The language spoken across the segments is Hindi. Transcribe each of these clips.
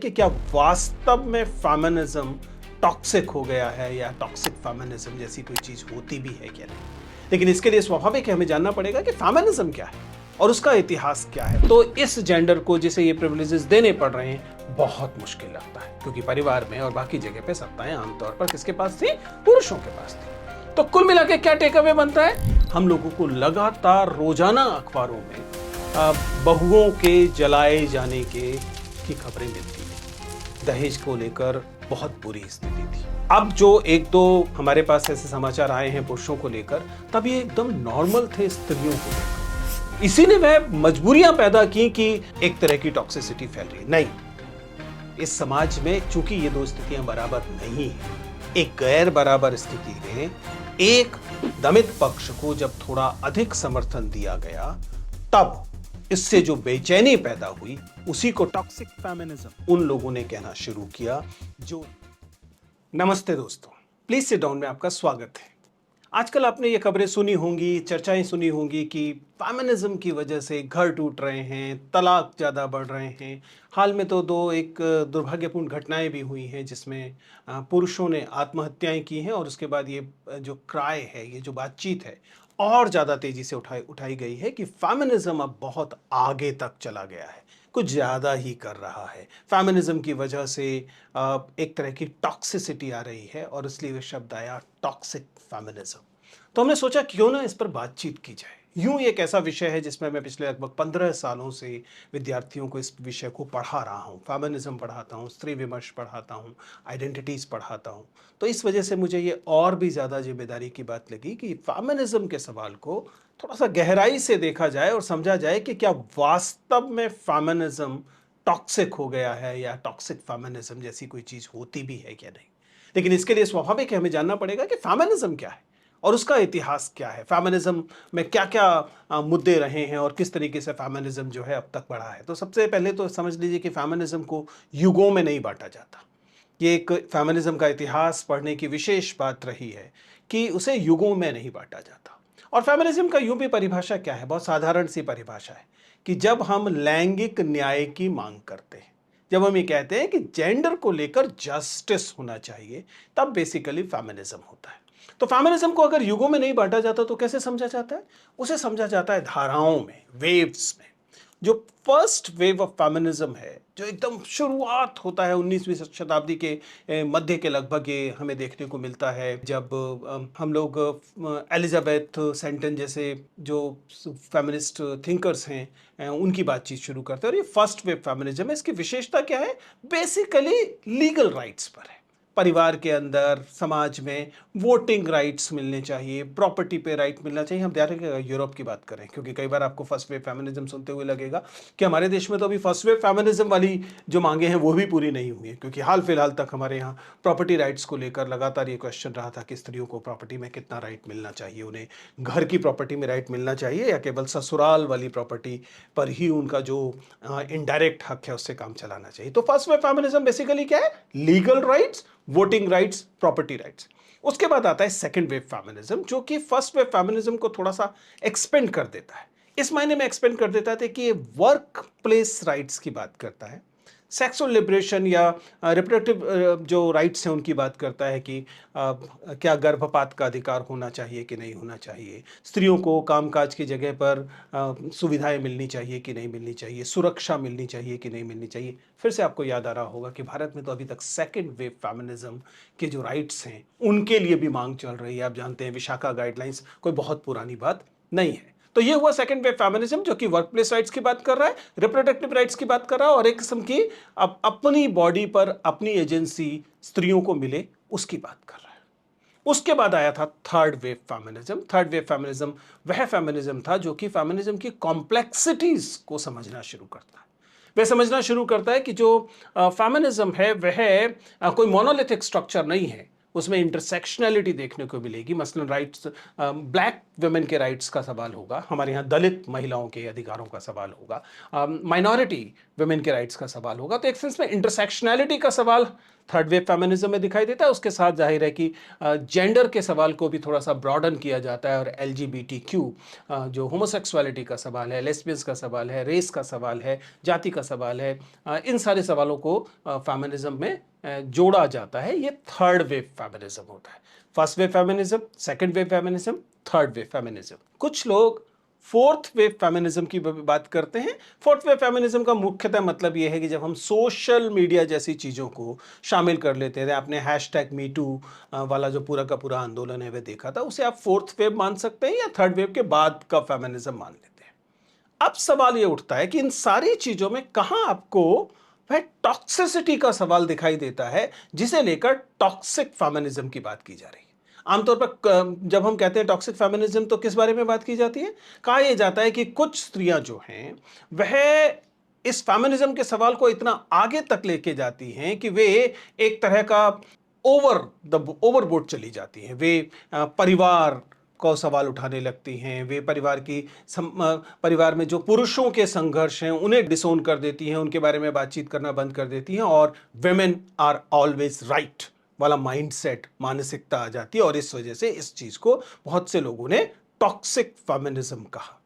कि क्या वास्तव में फेमिनिज्म टॉक्सिक हो गया है या टॉक्सिक फेमिनिज्म जैसी कोई चीज होती भी है क्या नहीं। लेकिन इसके लिए स्वाभाविक है हमें जानना पड़ेगा कि फेमिनिज्म क्या है और उसका इतिहास क्या है। तो इस जेंडर को जिसे ये प्रिविलेजेस देने पड़ रहे हैं बहुत मुश्किल लगता है, क्योंकि परिवार में और बाकी जगह पे सत्ताएं आमतौर पर किसके पास थी? पुरुषों के पास थी। तो कुल मिला के क्या टेक अवे बनता है? हम लोगों को लगातार रोजाना अखबारों में बहुओं के जलाए जाने की खबरें मिलती हैं। दहेज को लेकर बहुत बुरी स्थिति थी। अब जो एक दो हमारे पास ऐसे समाचार आए हैं पुरुषों को लेकर, तब ये एकदम नॉर्मल थे स्त्रियों को लेकर। इसी ने वह मजबूरियां पैदा की कि एक तरह की टॉक्सिसिटी फैल रही। नहीं, इस समाज में चूंकि ये दो स्थितियां बराबर नहीं है, एक गैर बराबर स्थिति में एक दमित पक्ष को जब थोड़ा अधिक समर्थन दिया गया, तब इससे जो बेचैनी पैदा हुई उसी को टॉक्सिक फेमिनिज्म उन लोगों ने कहना शुरू किया जो। नमस्ते दोस्तों, प्लीज सिट डाउन में आपका स्वागत है। आजकल आपने ये खबरें सुनी होंगी, चर्चाएं सुनी होंगी कि फेमिनिज्म की वजह से घर टूट रहे हैं, तलाक ज़्यादा बढ़ रहे हैं। हाल में तो दो एक दुर्भाग्यपूर्ण घटनाएं भी हुई हैं जिसमें पुरुषों ने आत्महत्याएं की हैं और उसके बाद ये जो क्राय है, ये जो बातचीत है, और ज़्यादा तेज़ी से उठाई गई है कि फेमिनिज्म अब बहुत आगे तक चला गया है, कुछ ज़्यादा ही कर रहा है। फेमिनिज्म की वजह से एक तरह की टॉक्सिसिटी आ रही है और इसलिए वह शब्द आया टॉक्सिक फेमिनिज्म। तो हमने सोचा क्यों ना इस पर बातचीत की जाए। यूं एक ऐसा विषय है जिसमें मैं पिछले लगभग 15 सालों से विद्यार्थियों को इस विषय को पढ़ा रहा हूं। फेमिनिज्म पढ़ाता हूं, स्त्री विमर्श पढ़ाता हूं, आइडेंटिटीज़ पढ़ाता हूं। तो इस वजह से मुझे ये और भी ज़्यादा जिम्मेदारी की बात लगी कि फेमिनिज्म के सवाल को थोड़ा सा गहराई से देखा जाए और समझा जाए कि क्या वास्तव में फेमिनिज्म टॉक्सिक हो गया है या टॉक्सिक फेमिनिज्म जैसी कोई चीज़ होती भी है क्या नहीं। लेकिन इसके लिए स्वाभाविक है हमें जानना पड़ेगा कि फेमिनिज्म क्या है और उसका इतिहास क्या है। फेमिनिज्म में क्या क्या मुद्दे रहे हैं और किस तरीके से फेमिनिज्म जो है अब तक बढ़ा है। तो सबसे पहले तो समझ लीजिए कि फेमिनिज्म को युगों में नहीं बांटा जाता। ये एक फेमिनिज्म का इतिहास पढ़ने की विशेष बात रही है कि उसे युगों में नहीं बांटा जाता। और फेमिनिज्म का यूं भी परिभाषा क्या है, बहुत साधारण सी परिभाषा है कि जब हम लैंगिक न्याय की मांग करते हैं, जब हम ये कहते हैं कि जेंडर को लेकर जस्टिस होना चाहिए, तब बेसिकली फेमिनिज्म होता है। तो फेमिनिज्म को अगर युगों में नहीं बांटा जाता तो कैसे समझा जाता है? उसे समझा जाता है धाराओं में, वेव्स में। जो फर्स्ट वेव ऑफ फेमिनिज्म है, जो एकदम शुरुआत होता है 19वीं शताब्दी के मध्य के लगभग, ये हमें देखने को मिलता है जब हम लोग एलिजाबेथ सेंटन जैसे जो फेमिनिस्ट थिंकर्स हैं उनकी बातचीत शुरू करते हैं। और ये फर्स्ट वेव फेमिनिज्म है। इसकी विशेषता क्या है? बेसिकली लीगल राइट्स पर है। परिवार के अंदर, समाज में वोटिंग राइट्स मिलने चाहिए, प्रॉपर्टी पे राइट मिलना चाहिए। हम ध्यान रखें यूरोप की बात करें, क्योंकि कई बार आपको फर्स्ट वेव फेमिनिज्म सुनते हुए लगेगा कि हमारे देश में तो अभी फर्स्ट वेव फेमिनिज्म वाली जो मांगे हैं वो भी पूरी नहीं हुई है, क्योंकि हाल फिलहाल तक हमारे यहाँ प्रॉपर्टी राइट्स को लेकर लगातार ये क्वेश्चन रहा था कि स्त्रियों को प्रॉपर्टी में कितना राइट मिलना चाहिए, उन्हें घर की प्रॉपर्टी में राइट मिलना चाहिए या केवल ससुराल वाली प्रॉपर्टी पर ही उनका जो इनडायरेक्ट हक है उससे काम चलाना चाहिए। तो फर्स्ट वेव फेमिनिज्म बेसिकली क्या है? Legal rights, voting rights, property rights. उसके बाद आता है सेकंड वेव फेमिनिज्म, जो कि फर्स्ट वेव फेमिनिज्म को थोड़ा सा एक्सपेंड कर देता है। इस मायने में एक्सपेंड कर देता है कि ये वर्क प्लेस राइट्स की बात करता है, सेक्सुअल लिबरेशन या रिप्रोडक्टिव जो राइट्स हैं उनकी बात करता है कि क्या गर्भपात का अधिकार होना चाहिए कि नहीं होना चाहिए, स्त्रियों को कामकाज की जगह पर सुविधाएं मिलनी चाहिए कि नहीं मिलनी चाहिए, सुरक्षा मिलनी चाहिए कि नहीं मिलनी चाहिए। फिर से आपको याद आ रहा होगा कि भारत में तो अभी तक सेकेंड वेव फेमिनिज्म के जो राइट्स हैं उनके लिए भी मांग चल रही है। आप जानते हैं विशाखा गाइडलाइंस कोई बहुत पुरानी बात नहीं है। तो ये हुआ सेकंड वेव फेमिनिज्म, जो कि वर्कप्लेस राइट्स की बात कर रहा है, रिप्रोडक्टिव राइट्स की बात कर रहा है और एक किस्म की अपनी बॉडी पर अपनी एजेंसी स्त्रियों को मिले उसकी बात कर रहा है। उसके बाद आया था third wave feminism. Third wave feminism वह फेमिनिज्म था जो कि फेमिनिज्म की कॉम्प्लेक्सिटीज को समझना शुरू करता है। वह समझना शुरू करता है कि जो फेमिनिज्म है वह कोई मोनोलिथिक स्ट्रक्चर नहीं है, उसमें इंटरसेक्शनैलिटी देखने को मिलेगी। मसलन राइट्स, ब्लैक वुमेन के राइट्स का सवाल होगा, हमारे यहाँ दलित महिलाओं के अधिकारों का सवाल होगा, माइनॉरिटी वुमेन के राइट्स का सवाल होगा। तो एक सेंस में इंटरसेक्शनैलिटी का सवाल थर्ड वेव फेमिनिज्म में दिखाई देता है। उसके साथ जाहिर है कि जेंडर के सवाल को भी थोड़ा सा ब्रॉडन किया जाता है और एलजीबीटीक्यू जो होमोसेक्सुअलिटी का सवाल है, लेस्बियंस का सवाल है, रेस का सवाल है, जाति का सवाल है, इन सारे सवालों को फेमिनिज्म में जोड़ा जाता है। ये थर्ड वेव फेमिनिज्म होता है। First wave feminism, second wave feminism, third wave feminism. कुछ लोग फोर्थ वेव फेमिनिज्म की बात करते हैं। फोर्थ वेव फेमिनिज्म का मुख्यतः मतलब यह है कि जब हम सोशल मीडिया जैसी चीज़ों को शामिल कर लेते हैं, आपने हैशटैग मी टू वाला जो पूरा का पूरा आंदोलन है वह देखा था, उसे आप फोर्थ वेव मान सकते हैं या थर्ड वेव के बाद का फेमिनिज्म मान लेते हैं। अब सवाल यह उठता है कि इन सारी चीज़ों में कहां आपको वह टॉक्सिसिटी का सवाल दिखाई देता है जिसे लेकर टॉक्सिक फेमिनिज्म की बात की जा रही है। आमतौर पर जब हम कहते हैं टॉक्सिक फेमिनिज्म तो किस बारे में बात की जाती है? कहा यह जाता है कि कुछ स्त्रियां जो हैं वह इस फेमिनिज्म के सवाल को इतना आगे तक लेके जाती हैं कि वे एक तरह का ओवरबोर्ड चली जाती हैं। वे परिवार को सवाल उठाने लगती हैं, वे परिवार में जो पुरुषों के संघर्ष हैं उन्हें डिसोन कर देती हैं, उनके बारे में बातचीत करना बंद कर देती हैं और विमेन आर ऑलवेज राइट वाला माइंडसेट, मानसिकता आ जाती है और इस वजह से इस चीज को बहुत से लोगों ने टॉक्सिक फेमिनिज्म कहा।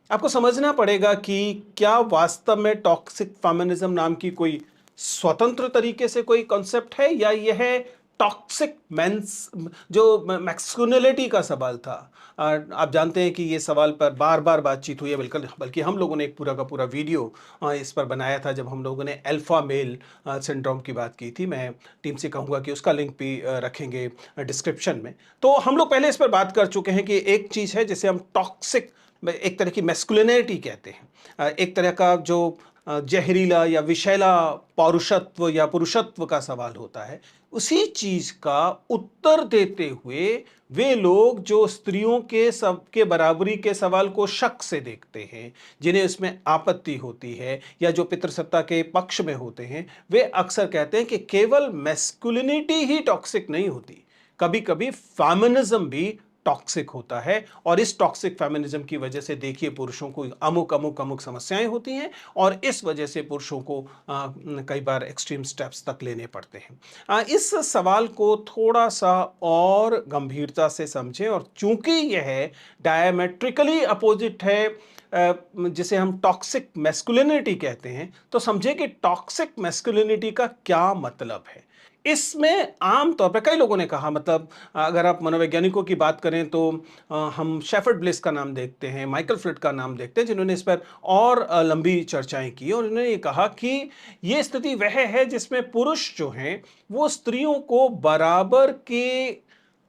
आपको समझना पड़ेगा कि क्या वास्तव में टॉक्सिक फेमिनिज्म नाम की कोई स्वतंत्र तरीके से कोई कॉन्सेप्ट है या यह टॉक्सिक मेंस जो मैस्कुलिनिटी का सवाल था। आप जानते हैं कि ये सवाल पर बार बार बातचीत हुई है, बल्कि हम लोगों ने एक पूरा का पूरा वीडियो इस पर बनाया था जब हम लोगों ने अल्फा मेल सिंड्रोम की बात की थी। मैं टीम से कहूँगा कि उसका लिंक भी रखेंगे डिस्क्रिप्शन में। तो हम लोग पहले इस पर बात कर चुके हैं कि एक चीज़ है जिसे हम टॉक्सिक, एक तरह की मैस्कुलिनिटी कहते हैं, एक तरह का जो जहरीला या विषैला पौरुषत्व या पुरुषत्व का सवाल होता है, उसी चीज का उत्तर देते हुए वे लोग जो स्त्रियों के सबके बराबरी के सवाल को शक से देखते हैं, जिन्हें इसमें आपत्ति होती है या जो पितृसत्ता के पक्ष में होते हैं, वे अक्सर कहते हैं कि केवल मैस्कुलिनिटी ही टॉक्सिक नहीं होती, कभी कभी फेमिनिज्म भी टॉक्सिक होता है। और इस टॉक्सिक फेमिनिज्म की वजह से देखिए पुरुषों को अमुक अमुक अमुक समस्याएं होती हैं और इस वजह से पुरुषों को कई बार एक्सट्रीम स्टेप्स तक लेने पड़ते हैं। इस सवाल को थोड़ा सा और गंभीरता से समझें और चूंकि यह डायमेट्रिकली अपोजिट है जिसे हम टॉक्सिक मैस्कुलिनिटी कहते हैं, तो समझे कि टॉक्सिक मैस्कुलिनिटी का क्या मतलब है। इसमें आमतौर पर कई लोगों ने कहा, मतलब अगर आप मनोवैज्ञानिकों की बात करें तो हम शेफर्ड ब्लिस का नाम देखते हैं, माइकल फ्लिट का नाम देखते हैं, जिन्होंने इस पर और लंबी चर्चाएं की और उन्होंने ये कहा कि ये स्थिति वह है जिसमें पुरुष जो हैं वो स्त्रियों को बराबर के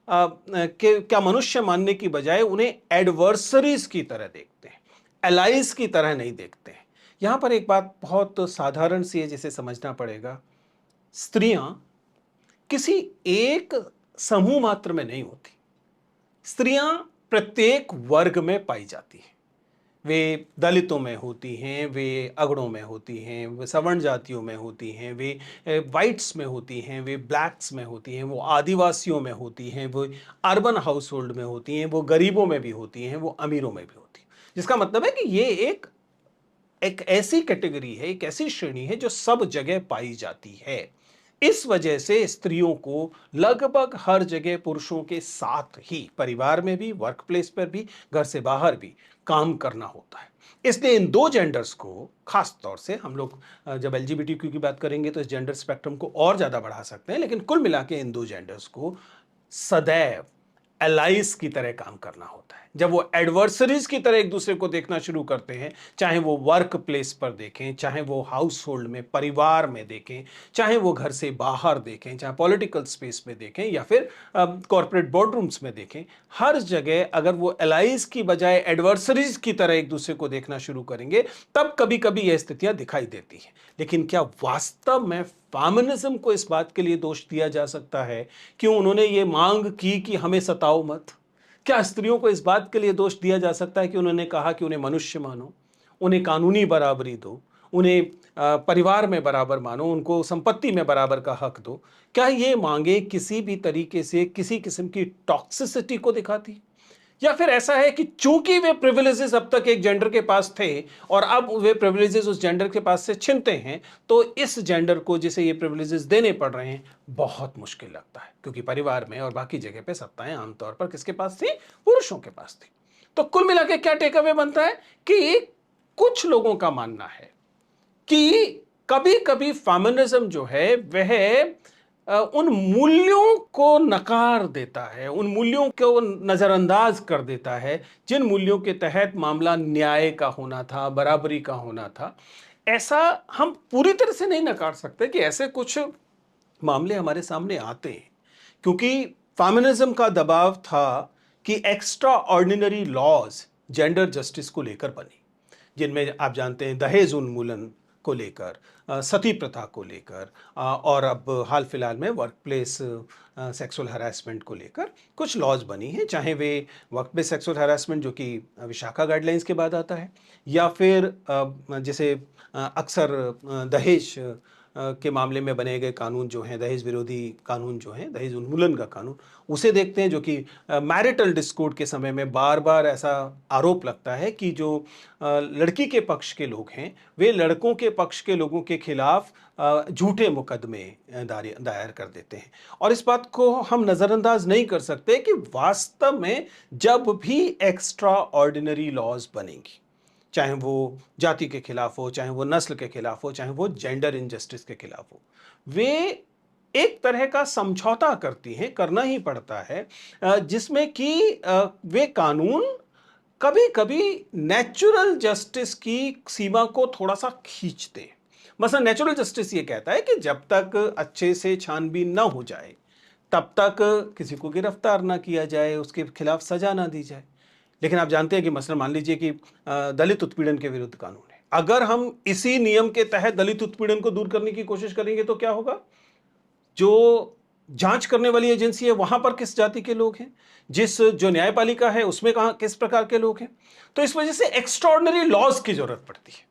क्या मनुष्य मानने की बजाय उन्हें एडवर्सरीज की तरह देखते हैं, एलाइज की तरह नहीं देखते हैं। यहां पर एक बात बहुत साधारण सी है जिसे समझना पड़ेगा। स्त्रियां किसी एक समूह मात्र में नहीं होती, स्त्रियां प्रत्येक वर्ग में पाई जाती हैं। वे दलितों में होती हैं, वे अगड़ों में होती हैं, वे सवर्ण जातियों में होती हैं, वे वाइट्स में होती हैं, वे ब्लैक्स में होती हैं, वो आदिवासियों में होती हैं, वो अर्बन हाउस होल्ड में होती हैं, वो गरीबों में भी होती हैं, वो अमीरों में भी होती हैं। जिसका मतलब है कि ये एक ऐसी कैटेगरी है, एक ऐसी श्रेणी है जो सब जगह पाई जाती है। इस वजह से स्त्रियों को लगभग हर जगह पुरुषों के साथ ही, परिवार में भी, वर्क प्लेस पर भी, घर से बाहर भी काम करना होता है। इसलिए इन दो जेंडर्स को खास तौर से हम लोग जब एलजीबीटीक्यू की बात करेंगे तो इस जेंडर स्पेक्ट्रम को और ज्यादा बढ़ा सकते हैं, लेकिन कुल मिला के इन दो जेंडर्स को सदैव एलाइज की तरह काम करना होता है। जब वो एडवर्सरीज की तरह एक दूसरे को देखना शुरू करते हैं, चाहे वो वर्क प्लेस पर देखें, चाहे वो हाउस होल्ड में, परिवार में देखें, चाहे वो घर से बाहर देखें, चाहे पॉलिटिकल स्पेस में देखें या फिर कॉर्पोरेट बोर्डरूम्स में देखें, हर जगह अगर वो एलाइज की बजाय एडवर्सरीज की तरह एक दूसरे को देखना शुरू करेंगे, तब कभी कभी यह स्थितियां दिखाई देती हैं। लेकिन क्या वास्तव में फेमिनिज्म को इस बात के लिए दोष दिया जा सकता है कि उन्होंने ये मांग की कि हमें सताओ मत? क्या स्त्रियों को इस बात के लिए दोष दिया जा सकता है कि उन्होंने कहा कि उन्हें मनुष्य मानो, उन्हें कानूनी बराबरी दो, उन्हें परिवार में बराबर मानो, उनको संपत्ति में बराबर का हक दो? क्या ये मांगे किसी भी तरीके से किसी किस्म की टॉक्सिसिटी को दिखाती? या फिर ऐसा है कि चूंकि वे प्रिविलेजेस अब तक एक जेंडर के पास थे और अब वे प्रिविलेजेस उस जेंडर के पास से छिनते हैं, तो इस जेंडर को जिसे ये प्रिविलेजेस देने पड़ रहे हैं बहुत मुश्किल लगता है, क्योंकि परिवार में और बाकी जगह पे सत्ताएं आमतौर पर किसके पास थी? पुरुषों के पास थी। तो कुल मिला के क्या टेक अवे बनता है कि कुछ लोगों का मानना है कि कभी कभी फेमिनिज्म जो है वह उन मूल्यों को नकार देता है, उन मूल्यों को नजरअंदाज कर देता है जिन मूल्यों के तहत मामला न्याय का होना था, बराबरी का होना था। ऐसा हम पूरी तरह से नहीं नकार सकते कि ऐसे कुछ मामले हमारे सामने आते हैं, क्योंकि फेमिनिज्म का दबाव था कि extraordinary laws gender justice को लेकर बने, जिनमें आप जानते हैं दहेज उन्मूलन को लेकर, सती प्रथा को लेकर, और अब हाल फिलहाल में वर्क प्लेस सेक्सुअल हरासमेंट को लेकर कुछ लॉज बनी हैं, चाहे वे वर्क प्लेस सेक्सुअल हरासमेंट जो कि विशाखा गाइडलाइंस के बाद आता है, या फिर जैसे अक्सर दहेज के मामले में बने गए कानून जो हैं, दहेज विरोधी कानून जो हैं, दहेज उन्मूलन का कानून, उसे देखते हैं, जो कि मैरिटल डिस्प्यूट के समय में बार बार ऐसा आरोप लगता है कि जो लड़की के पक्ष के लोग हैं वे लड़कों के पक्ष के लोगों के खिलाफ झूठे मुकदमे दायर कर देते हैं। और इस बात को हम नज़रअंदाज नहीं कर सकते कि वास्तव में जब भी एक्स्ट्रा ऑर्डिनरी लॉज बनेंगी, चाहे वो जाति के खिलाफ हो, चाहे वो नस्ल के खिलाफ हो, चाहे वो जेंडर इनजस्टिस के खिलाफ हो, वे एक तरह का समझौता करती हैं, करना ही पड़ता है, जिसमें कि वे कानून कभी कभी नेचुरल जस्टिस की सीमा को थोड़ा सा खींचते हैं। मसलन नेचुरल जस्टिस ये कहता है कि जब तक अच्छे से छानबीन ना हो जाए तब तक किसी को गिरफ्तार ना किया जाए, उसके खिलाफ सजा ना दी जाए। लेकिन आप जानते हैं कि मसलन मान लीजिए कि दलित उत्पीड़न के विरुद्ध कानून है, अगर हम इसी नियम के तहत दलित उत्पीड़न को दूर करने की कोशिश करेंगे तो क्या होगा? जो जांच करने वाली एजेंसी है वहां पर किस जाति के लोग हैं, जो न्यायपालिका है उसमें कहां किस प्रकार के लोग हैं। तो इस वजह से एक्स्ट्राऑर्डिनरी लॉज की जरूरत पड़ती है,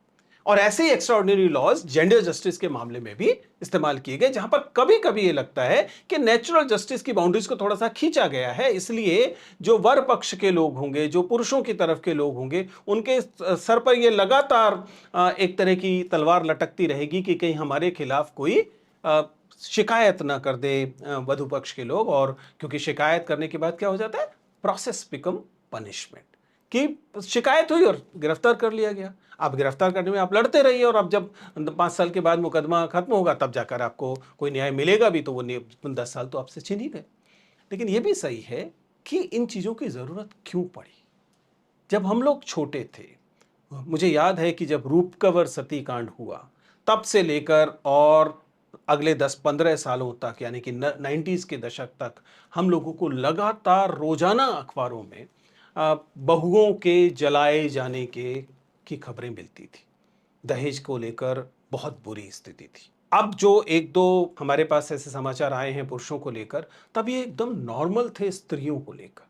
और ऐसे ही एक्स्ट्राऑर्डिनरी लॉज जेंडर जस्टिस के मामले में भी इस्तेमाल किए गए, जहां पर कभी कभी ये लगता है कि नेचुरल जस्टिस की बाउंड्रीज को थोड़ा सा खींचा गया है, इसलिए जो वर पक्ष के लोग होंगे, जो पुरुषों की तरफ के लोग होंगे, उनके सर पर यह लगातार एक तरह की तलवार लटकती रहेगी कि कहीं हमारे खिलाफ कोई शिकायत ना कर दे वधु पक्ष के लोग। और क्योंकि शिकायत करने के बाद क्या हो जाता है? प्रोसेस बिकम पनिशमेंट, कि शिकायत हुई और गिरफ्तार कर लिया गया, आप गिरफ्तार करने में आप लड़ते रहिए, और अब जब 5 साल के बाद मुकदमा खत्म होगा तब जाकर आपको कोई न्याय मिलेगा भी, तो वो 10 साल तो आपसे छीन ही गए। लेकिन ये भी सही है कि इन चीज़ों की ज़रूरत क्यों पड़ी? जब हम लोग छोटे थे, मुझे याद है कि जब रूपकवर सतीकांड हुआ, तब से लेकर और अगले 10-15 सालों तक, यानी कि 90s के दशक तक, हम लोगों को लगातार रोजाना अखबारों में बहुओं के जलाए जाने की खबरें मिलती थी। दहेज को लेकर बहुत बुरी स्थिति थी। अब जो एक दो हमारे पास ऐसे समाचार आए हैं पुरुषों को लेकर, तब ये एकदम नॉर्मल थे स्त्रियों को लेकर।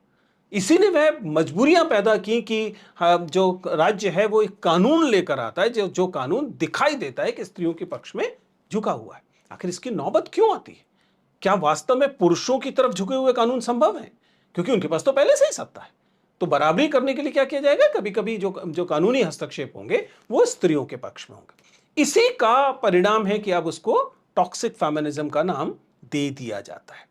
इसी ने वह मजबूरियां पैदा की कि जो राज्य है वो एक कानून लेकर आता है, जो कानून दिखाई देता है कि स्त्रियों के पक्ष में झुका हुआ है। आखिर इसकी नौबत क्यों आती है? क्या वास्तव में पुरुषों की तरफ झुके हुए कानून संभव है? क्योंकि उनके पास तो पहले से ही सत्ता है। तो बराबरी करने के लिए क्या किया जाएगा? कभी कभी जो कानूनी हस्तक्षेप होंगे वो स्त्रियों के पक्ष में होंगे। इसी का परिणाम है कि अब उसको टॉक्सिक फेमिनिज्म का नाम दे दिया जाता है।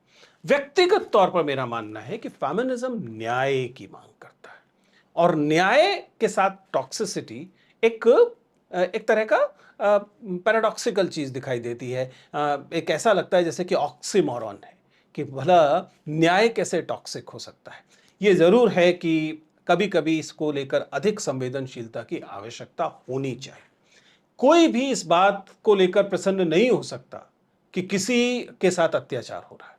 व्यक्तिगत तौर पर मेरा मानना है कि फेमिनिज्म न्याय की मांग करता है, और न्याय के साथ टॉक्सिसिटी एक एक तरह का पैराडॉक्सिकल चीज दिखाई देती है। एक ऐसा लगता है जैसे कि ऑक्सीमोरॉन है, कि भला न्याय कैसे टॉक्सिक हो सकता है। ये जरूर है कि कभी कभी इसको लेकर अधिक संवेदनशीलता की आवश्यकता होनी चाहिए। कोई भी इस बात को लेकर प्रसन्न नहीं हो सकता कि किसी के साथ अत्याचार हो रहा है,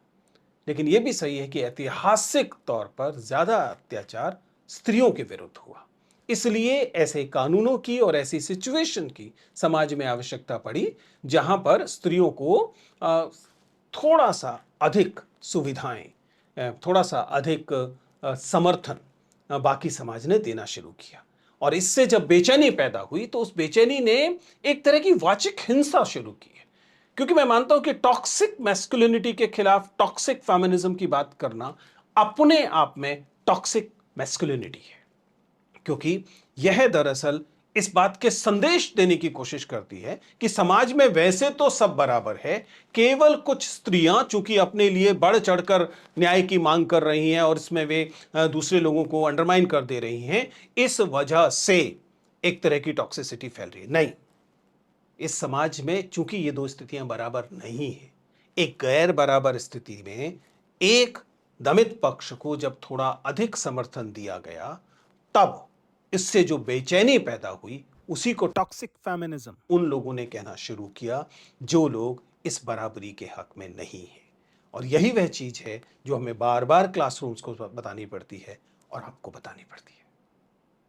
लेकिन यह भी सही है कि ऐतिहासिक तौर पर ज्यादा अत्याचार स्त्रियों के विरुद्ध हुआ। इसलिए ऐसे कानूनों की और ऐसी सिचुएशन की समाज में आवश्यकता पड़ी, जहां पर स्त्रियों को थोड़ा सा अधिक सुविधाएं, थोड़ा सा अधिक समर्थन बाकी समाज ने देना शुरू किया। और इससे जब बेचैनी पैदा हुई तो उस बेचैनी ने एक तरह की वाचिक हिंसा शुरू की है। क्योंकि मैं मानता हूं कि टॉक्सिक मैस्कुलिनिटी के खिलाफ टॉक्सिक फेमिनिज्म की बात करना अपने आप में टॉक्सिक मैस्कुलिनिटी है, क्योंकि यह दरअसल इस बात के संदेश देने की कोशिश करती है कि समाज में वैसे तो सब बराबर है, केवल कुछ स्त्रियां चूंकि अपने लिए बढ़ चढ़कर न्याय की मांग कर रही हैं और इसमें वे दूसरे लोगों को अंडरमाइन कर दे रही हैं, इस वजह से एक तरह की टॉक्सिसिटी फैल रही है। नहीं, इस समाज में चूंकि ये दो स्थितियां बराबर नहीं है, एक गैर बराबर स्थिति में एक दमित पक्ष को जब थोड़ा अधिक समर्थन दिया गया, तब इससे जो बेचैनी पैदा हुई, उसी को टॉक्सिक फेमिनिज्म उन लोगों ने कहना शुरू किया जो लोग इस बराबरी के हक में नहीं हैं। और यही वह चीज है जो हमें बार बार क्लासरूम्स को बतानी पड़ती है और आपको बतानी पड़ती है।